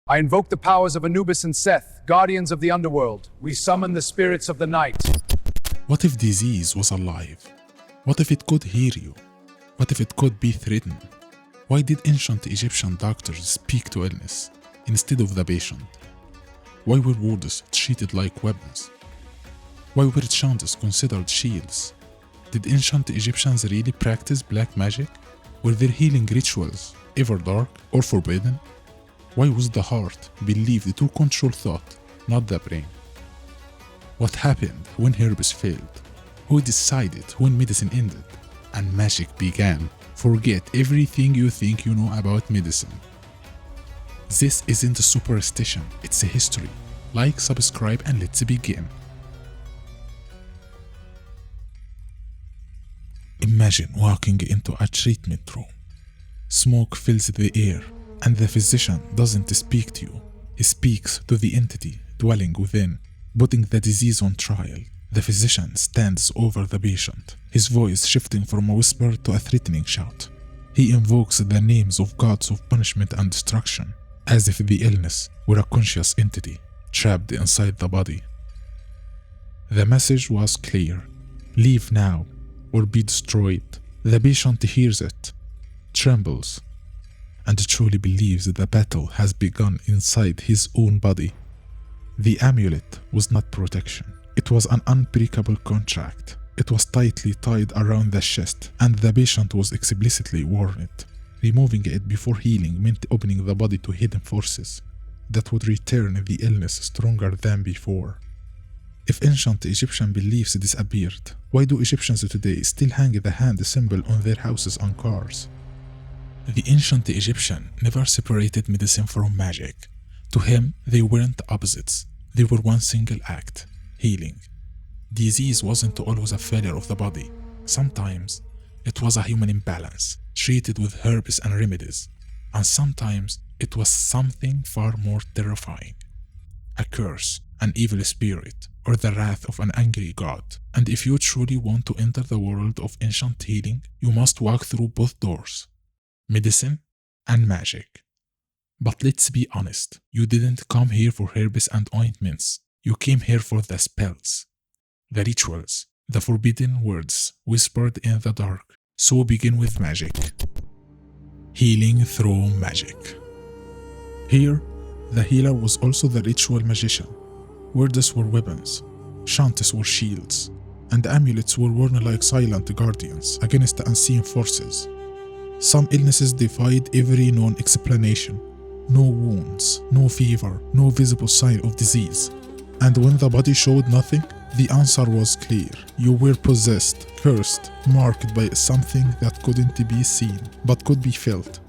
I invoke the powers of Anubis and Seth, guardians of the underworld. We summon the spirits of the night. What if disease was alive? What if it could hear you? What if it could be threatened? Why did ancient Egyptian doctors speak to illness instead of the patient? Why were words treated like weapons? Why were chants considered shields? Did ancient Egyptians really practice black magic? Were their healing rituals ever dark or forbidden? Why was the heart believed to control thought, not the brain? What happened when herbs failed? Who decided when medicine ended and magic began? Forget everything you think you know about medicine. This isn't a superstition, it's a history. Like, subscribe, and let's begin. Imagine walking into a treatment room. Smoke fills the air, and the physician doesn't speak to you. He speaks to the entity dwelling within, putting the disease on trial. The physician stands over the patient, his voice shifting from a whisper to a threatening shout. He invokes the names of gods of punishment and destruction, as if the illness were a conscious entity trapped inside the body. The message was clear: leave now or be destroyed. The patient hears it, trembles, and truly believes the battle has begun inside his own body. The amulet was not protection. It was an unbreakable contract. It was tightly tied around the chest, and the patient was explicitly worn it. Removing it before healing meant opening the body to hidden forces that would return the illness stronger than before. If ancient Egyptian beliefs disappeared, why do Egyptians today still hang the hand symbol on their houses and cars? The ancient Egyptian never separated medicine from magic. To him, they weren't opposites. They were one single act: healing. Disease wasn't always a failure of the body. Sometimes it was a human imbalance, treated with herbs and remedies. And sometimes it was something far more terrifying: a curse, an evil spirit, or the wrath of an angry god. And if you truly want to enter the world of ancient healing, you must walk through both doors: medicine and magic. But let's be honest, you didn't come here for herbs and ointments. You came here for the spells, the rituals, the forbidden words whispered in the dark. So begin with magic. Healing through magic. Here, the healer was also the ritual magician. Words were weapons, chants were shields, and amulets were worn like silent guardians against the unseen forces. Some illnesses defied every known explanation. No wounds, no fever, no visible sign of disease. And when the body showed nothing, the answer was clear. You were possessed, cursed, marked by something that couldn't be seen, but could be felt.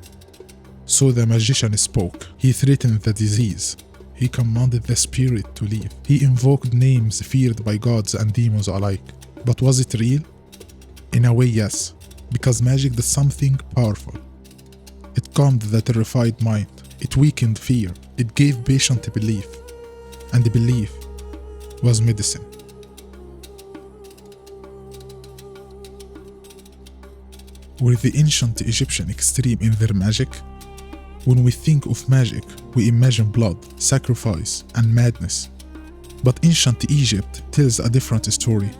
So the magician spoke. He threatened the disease. He commanded the spirit to leave. He invoked names feared by gods and demons alike. But was it real? In a way, yes, because magic did something powerful. It calmed the terrified mind. It weakened fear. It gave patient belief. And the belief was medicine. Were the ancient Egyptian extreme in their magic? When we think of magic, we imagine blood, sacrifice, and madness. But ancient Egypt tells a different story.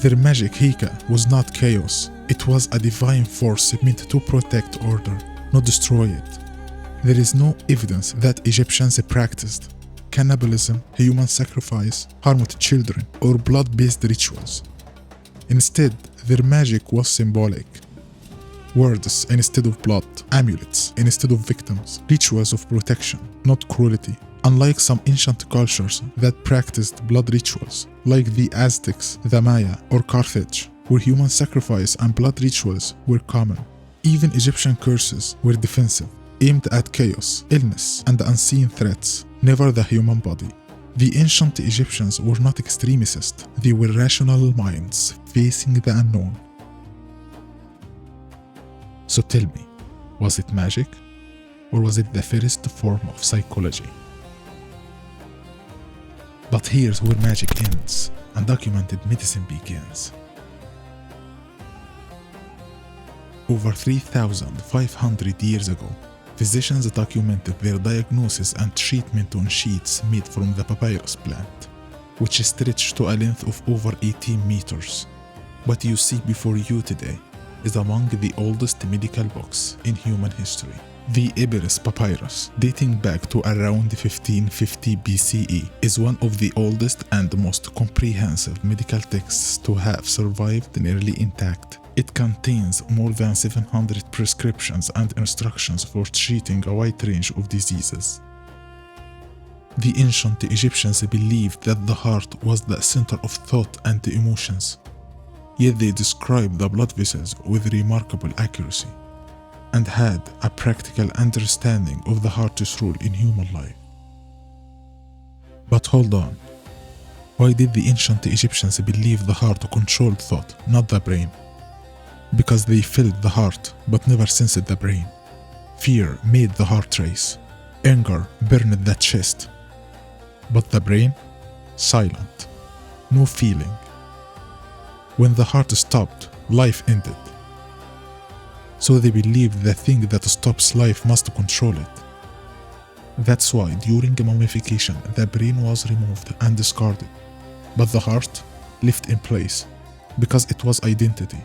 Their magic, Heka, was not chaos. It was a divine force meant to protect order, not destroy it. There is no evidence that Egyptians practiced cannibalism, human sacrifice, harmed children, or blood-based rituals. Instead, their magic was symbolic. Words instead of blood, amulets instead of victims, rituals of protection, not cruelty. Unlike some ancient cultures that practiced blood rituals, like the Aztecs, the Maya, or Carthage, where human sacrifice and blood rituals were common. Even Egyptian curses were defensive, aimed at chaos, illness, and unseen threats, never the human body. The ancient Egyptians were not extremists, they were rational minds facing the unknown. So tell me, was it magic? Or was it the first form of psychology? But here's where magic ends and documented medicine begins. Over 3,500 years ago, Physicians documented their diagnosis and treatment on sheets made from the papyrus plant, which stretched to a length of over 18 meters. What you see before you today is among the oldest medical books in human history. The Ebers Papyrus, dating back to around 1550 BCE, is one of the oldest and most comprehensive medical texts to have survived nearly intact. It contains more than 700 prescriptions and instructions for treating a wide range of diseases. The ancient Egyptians believed that the heart was the center of thought and emotions, yet they described the blood vessels with remarkable accuracy and had a practical understanding of the heart's role in human life. But hold on, why did the ancient Egyptians believe the heart controlled thought, not the brain? Because they felt the heart but never sensed the brain. Fear made the heart race. Anger burned the chest. But the brain? Silent. No feeling. When the heart stopped, life ended. So they believed the thing that stops life must control it. That's why during mummification, the brain was removed and discarded, but the heart left in place because it was identity.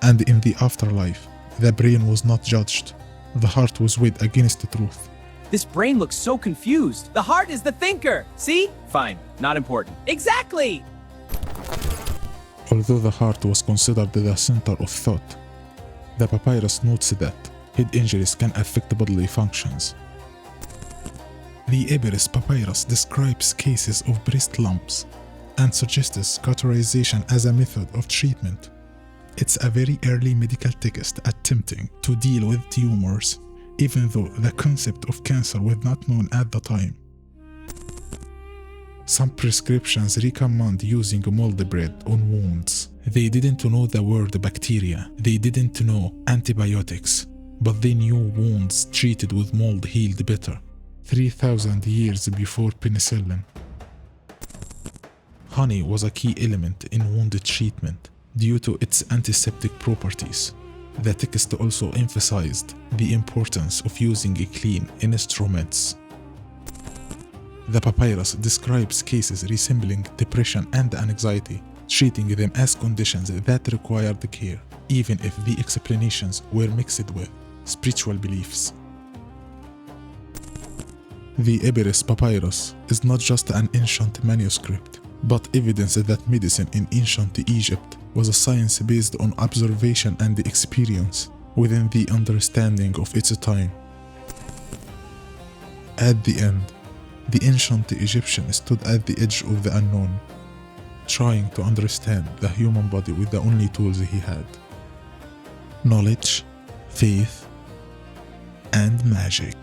And in the afterlife, the brain was not judged. The heart was weighed against the truth. This brain looks so confused. The heart is the thinker. See? Fine. Not important. Exactly! Although the heart was considered the center of thought, the papyrus notes that head injuries can affect bodily functions. The Ebers Papyrus describes cases of breast lumps and suggests cauterization as a method of treatment. It's a very early medical text attempting to deal with tumors, even though the concept of cancer was not known at the time. Some prescriptions recommend using mold bread on wounds. They didn't know the word bacteria, they didn't know antibiotics, but they knew wounds treated with mold healed better, 3,000 years before penicillin. Honey was a key element in wound treatment due to its antiseptic properties. The text also emphasized the importance of using clean instruments. The papyrus describes cases resembling depression and anxiety, treating them as conditions that required care, even if the explanations were mixed with spiritual beliefs. The Ebers Papyrus is not just an ancient manuscript, but evidence that medicine in ancient Egypt was a science based on observation and experience within the understanding of its time. At the end, the ancient Egyptian stood at the edge of the unknown, trying to understand the human body with the only tools he had: knowledge, faith, and magic.